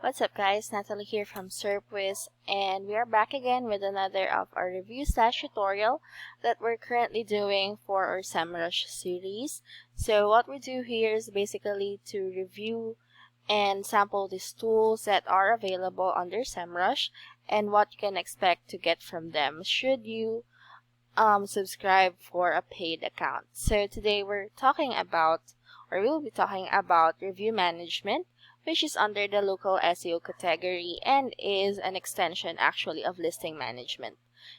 What's up guys, Natalie here from Serpwizz, and we are back again with another of our review/tutorial that we're currently doing for our SEMRUSH series. So what we do here is basically to review and sample these tools that are available under SEMRUSH and what you can expect to get from them should you subscribe for a paid account. So today we'll be talking about review management, which is under the local SEO category and is an extension actually of listing management.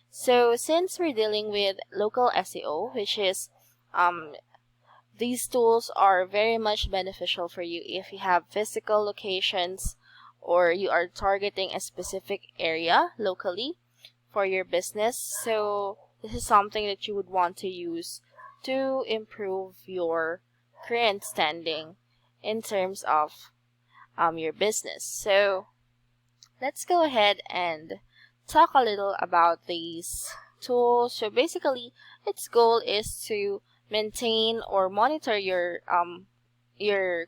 So since we're dealing with local SEO, which is these tools are very much beneficial for you if you have physical locations or you are targeting a specific area locally for your business. So this is something that you would want to use to improve your current standing in terms of your business. So let's go ahead and talk a little about these tools. So basically, its goal is to maintain or monitor your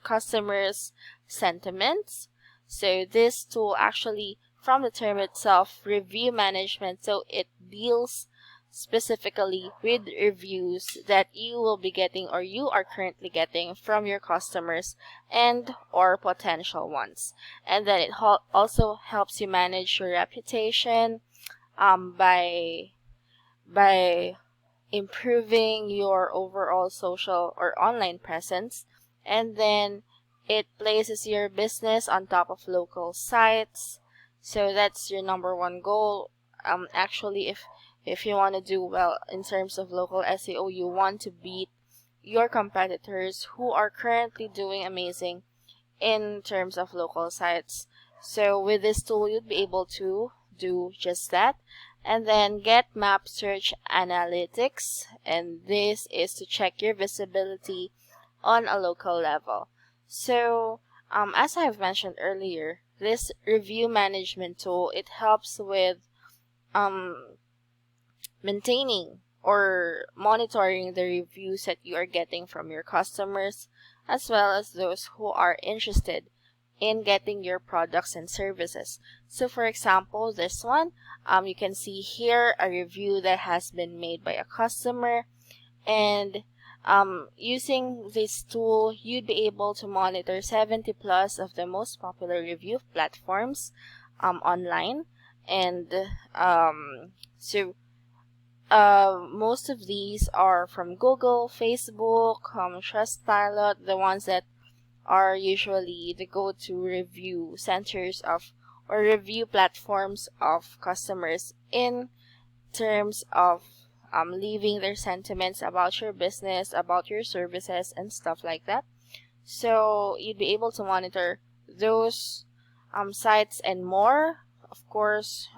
customers' sentiments. So this tool actually, from the term itself, review management, so it deals specifically with reviews that you will be getting or you are currently getting from your customers and or potential ones. And then it also helps you manage your reputation by improving your overall social or online presence. And then it places your business on top of local sites. So that's your number one goal. Actually, if you want to do well in terms of local SEO, you want to beat your competitors who are currently doing amazing in terms of local sites. So with this tool, you'd be able to do just that. And then get map search analytics, and this is to check your visibility on a local level. So as I've mentioned earlier, this review management tool, it helps with maintaining or monitoring the reviews that you are getting from your customers, as well as those who are interested in getting your products and services. So for example, this one, you can see here a review that has been made by a customer, and using this tool, you'd be able to monitor 70 plus of the most popular review platforms online. And so most of these are from Google, Facebook, Trustpilot, the ones that are usually the go-to review centers of or review platforms of customers in terms of leaving their sentiments about your business, about your services, and stuff like that. So you'd be able to monitor those sites and more. Of course,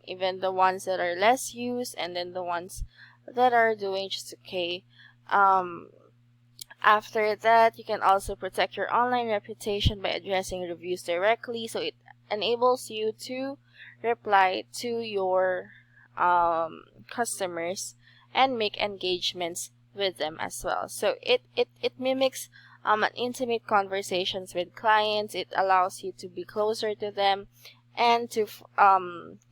even the ones that are less used, and then the ones that are doing just okay. After that, you can also protect your online reputation by addressing reviews directly. So it enables you to reply to your customers and make engagements with them as well. So it mimics an intimate conversations with clients. It allows you to be closer to them and to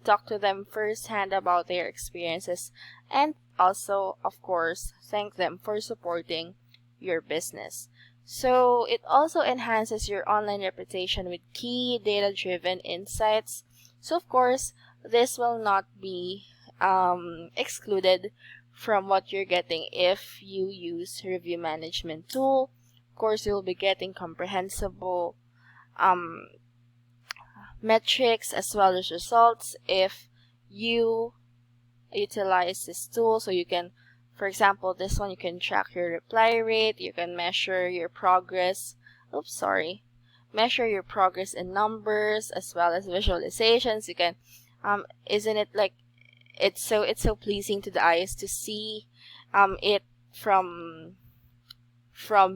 talk to them firsthand about their experiences, and also, of course, thank them for supporting your business. So it also enhances your online reputation with key data-driven insights. So of course, this will not be excluded from what you're getting if you use review management tool. Of course, you'll be getting comprehensible metrics as well as results if you utilize this tool. So you can, for example, this one, you can track your reply rate, you can measure your progress, measure your progress in numbers as well as visualizations. You can, isn't it like, it's so pleasing to the eyes to see it from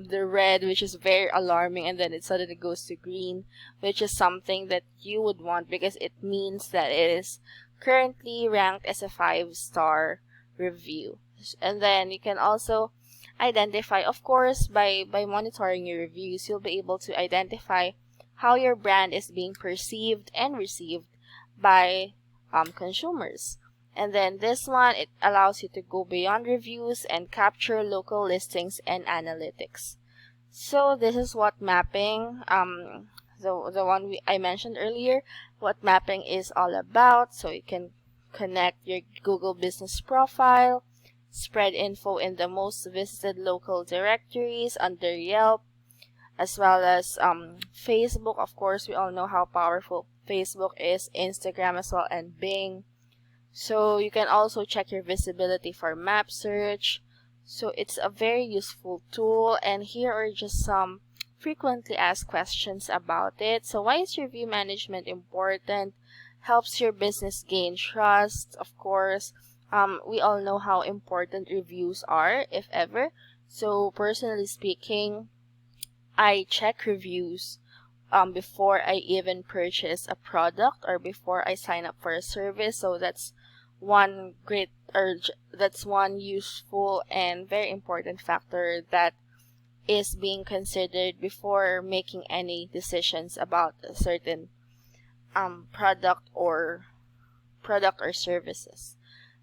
the red, which is very alarming, and then it suddenly goes to green, which is something that you would want because it means that it is currently ranked as a 5-star review. And then you can also identify, of course, by monitoring your reviews, you'll be able to identify how your brand is being perceived and received by consumers. And then this one, it allows you to go beyond reviews and capture local listings and analytics. So this is what mapping, the one I mentioned earlier, what mapping is all about. So you can connect your Google business profile, spread info in the most visited local directories under Yelp, as well as Facebook. Of course, we all know how powerful Facebook is, Instagram as well, and Bing. So you can also check your visibility for map search. So it's a very useful tool, and here are just some frequently asked questions about it. So why is review management important? Helps your business gain trust, of course. We all know how important reviews are, if ever. So personally speaking, I check reviews before I even purchase a product or before I sign up for a service. So that's one useful and very important factor that is being considered before making any decisions about a certain product or services.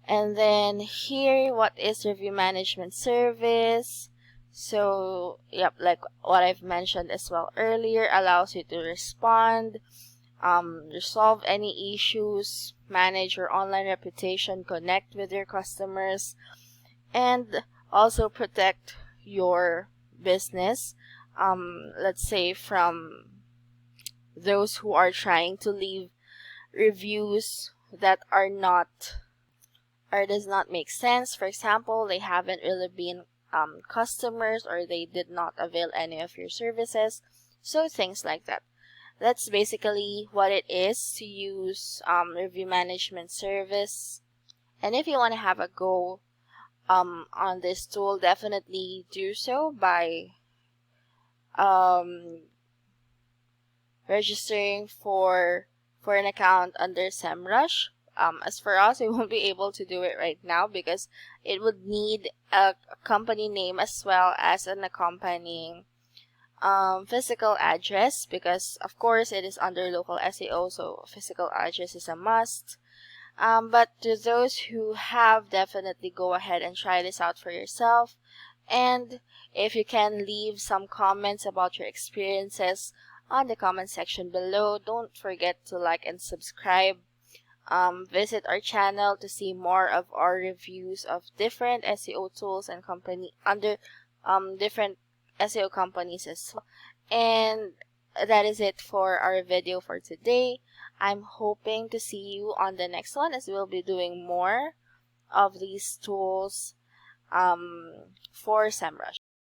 And then here, what is review management service? So, yep, like what I've mentioned as well earlier, allows you to respond, resolve any issues, manage your online reputation, connect with your customers, and also protect your business, let's say from those who are trying to leave reviews that are not or does not make sense. For example, they haven't really been customers, or they did not avail any of your services. So things like that. That's basically what it is to use review management service. And if you want to have a go on this tool, definitely do so by registering for an account under SEMRUSH. As for us, we won't be able to do it right now because it would need a company name as well as an accompanying physical address, because of course it is under local SEO, so physical address is a must. But to those who have, definitely go ahead and try this out for yourself. And if you can leave some comments about your experiences on the comment section below, don't forget to like and subscribe. Visit our channel to see more of our reviews of different SEO tools and company under different SEO companies as well. And that is it for our video for today. I'm hoping to see you on the next one, as we'll be doing more of these tools for SEMRUSH.